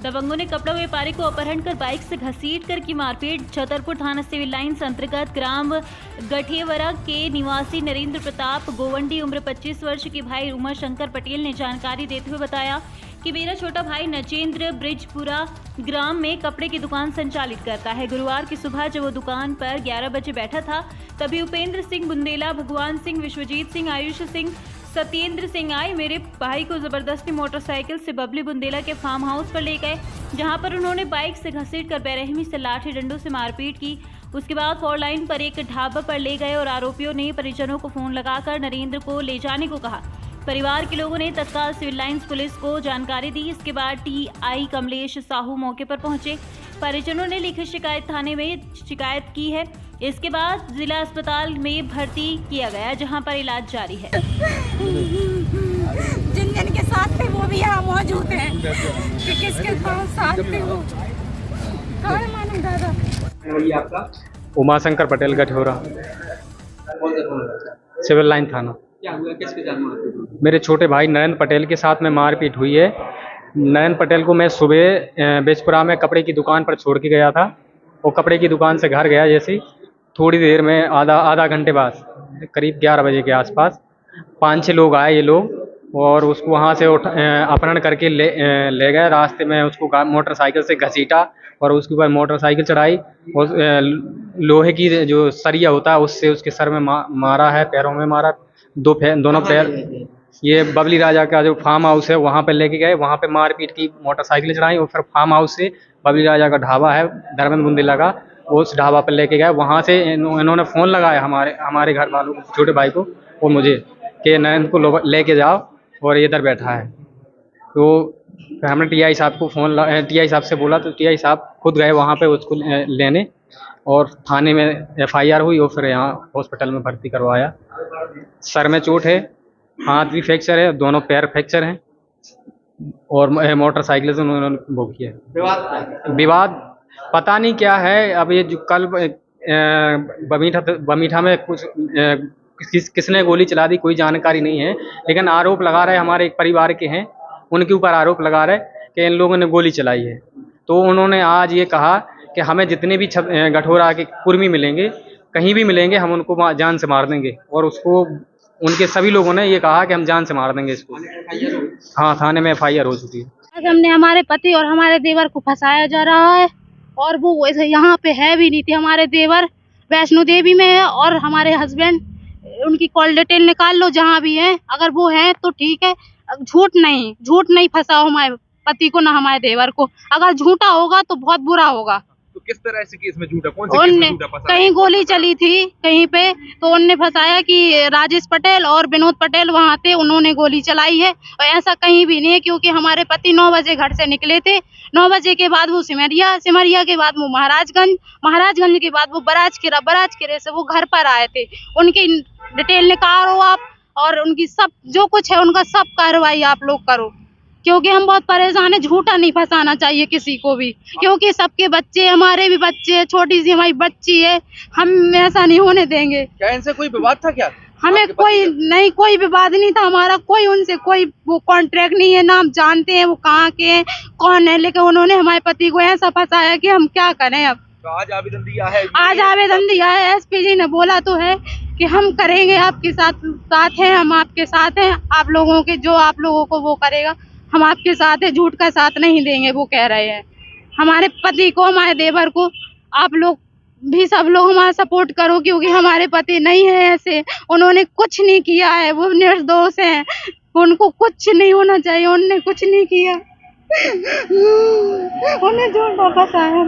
दबंगों ने कपड़ा व्यापारी को अपहरण कर बाइक से घसीट कर की मारपीट। छतरपुर थाना सिविल लाइंस अंतर्गत ग्राम गठियवरा के निवासी नरेंद्र प्रताप गोवंडी उम्र 25 वर्ष के भाई उमा शंकर पटेल ने जानकारी देते हुए बताया कि मेरा छोटा भाई नचेंद्र ब्रिजपुरा ग्राम में कपड़े की दुकान संचालित करता है। गुरुवार की सुबह जब वो दुकान पर 11 बजे बैठा था तभी उपेंद्र सिंह बुंदेला, भगवान सिंह, विश्वजीत सिंह, आयुष सिंह, सत्येंद्र सिंह आए मेरे भाई को जबरदस्ती मोटरसाइकिल से बबली बुंदेला के फार्म हाउस पर ले गए, जहां पर उन्होंने बाइक से घसीटकर बेरहमी से लाठी डंडों से मारपीट की। उसके बाद 4 लाइन पर एक ढाबा पर ले गए और आरोपियों ने परिजनों को फोन लगाकर नरेंद्र को ले जाने को कहा। परिवार के लोगों ने तत्काल सिविल लाइंस पुलिस को जानकारी दी। इसके बाद टीआई कमलेश साहू मौके पर पहुंचे। परिजनों ने लिखित शिकायत थाने में शिकायत की है। इसके बाद जिला अस्पताल में भर्ती किया गया, जहां पर इलाज जारी है। जिन के साथ थे वो भी यहाँ मौजूद हैं कि किसके साथ थे वो। कौन मालूम दादा? ये आपका उमा शंकर पटेल गठियवरा, सिविल लाइन थाना। क्या हुआ, किसके साथ मारपीट हुई? मेरे छोटे भाई नरेंद्र पटेल के साथ में मारपीट हुई है। नरेंद्र पटेल को मैं सुबह बेजपुरा में कपड़े की दुकान पर छोड़ के गया था। वो कपड़े की दुकान से घर गया, जैसे थोड़ी देर में आधा घंटे बाद करीब 11 बजे के आसपास 5-6 लोग आए ये लोग, और उसको वहाँ से अपहरण करके ले गए। रास्ते में उसको मोटरसाइकिल से घसीटा और उसके ऊपर मोटरसाइकिल चढ़ाई और लोहे की जो सरिया होता है उससे उसके सर में मारा है, पैरों में मारा, दोनों पैर। ये बबली राजा का जो फार्म हाउस है वहाँ पे लेके गए, वहाँ पे मारपीट की, मोटरसाइकिल चढ़ाई और फिर फार्म हाउस से बबली राजा का ढाबा है धर्मेंद्र बुंदेला का, उस ढाबा पर लेके गए। वहाँ से इन्होंने फ़ोन लगाया हमारे घर वालों को, छोटे भाई को और मुझे, कि नरेंद्र को लेके जाओ और इधर बैठा है। तो हमने टीआई साहब को टीआई साहब से बोला, तो टीआई साहब खुद गए वहाँ पे उसको लेने, और थाने में एफआईआर हुई और फिर यहाँ हॉस्पिटल में भर्ती करवाया। सर में चोट है, हाथ भी फ्रैक्चर है, दोनों पैर फ्रैक्चर हैं, और मोटरसाइकिल से उन्होंने वो किया। विवाद पता नहीं क्या है। अब ये जो कल बमीठा में कुछ किसने गोली चला दी कोई जानकारी नहीं है, लेकिन आरोप लगा रहे, हमारे एक परिवार के हैं, उनके ऊपर आरोप लगा रहे कि इन लोगों ने गोली चलाई है। तो उन्होंने आज ये कहा कि हमें जितने भी गठोरा के कुर्मी मिलेंगे, कहीं भी मिलेंगे, हम उनको जान से मार देंगे। और उसको उनके सभी लोगों ने ये कहा कि हम जान से मार देंगे इसको। हाँ, थाने में एफआईआर हो चुकी है। आज हमने हमारे पति और हमारे देवर को फंसाया जा रहा है, और वो वैसे यहाँ पे है भी नहीं थे। हमारे देवर वैष्णो देवी में है और हमारे हस्बैंड, उनकी कॉल डिटेल निकाल लो जहाँ भी है, अगर वो है तो ठीक है। झूठ नहीं फंसाओ हमारे पति को ना हमारे देवर को। अगर झूठा होगा तो बहुत बुरा होगा। तो किस तरह से केस में झूठा, कौन से केस में झूठा फंसा? कहीं गोली चली थी कहीं पे, तो उनने फंसाया कि राजेश पटेल और विनोद पटेल वहाँ थे, उन्होंने गोली चलाई है। और ऐसा कहीं भी नहीं है, क्योंकि हमारे पति 9 बजे घर से निकले थे। 9 बजे के बाद वो सिमरिया के बाद वो महाराजगंज के बाद वो बराजकिरे से वो घर पर आए थे। उनकी डिटेल निकालो आप, और उनकी सब जो कुछ है उनका सब कार्रवाई आप लोग करो, क्योंकि हम बहुत परेशान है। झूठा नहीं फंसाना चाहिए किसी को भी, क्योंकि सबके बच्चे, हमारे भी बच्चे, छोटी सी हमारी बच्ची है, हम ऐसा नहीं होने देंगे। क्या इनसे कोई विवाद था क्या? हमें कोई विवाद नहीं था हमारा, कोई उनसे कोई वो कॉन्ट्रैक्ट नहीं है, ना हम जानते हैं वो कहाँ के हैं, कौन है, लेकिन उन्होंने हमारे पति को ऐसा फंसाया कि हम क्या करें। अब तो आज आवेदन दिया है? आज आवेदन दिया है। एसपी जी ने बोला तो है कि हम करेंगे, आपके साथ हैं, हम आपके साथ हैं, आप लोगों के जो आप लोगों को वो करेगा हम आपके साथ है, झूठ का साथ नहीं देंगे, वो कह रहे हैं। हमारे पति को, हमारे देवर को आप लोग भी सब लोग हमारा सपोर्ट करो, क्योंकि हमारे पति नहीं है ऐसे, उन्होंने कुछ नहीं किया है, वो निर्दोष हैं, उनको कुछ नहीं होना चाहिए, उन्होंने कुछ नहीं किया। उन्हें झूठा फंसाया।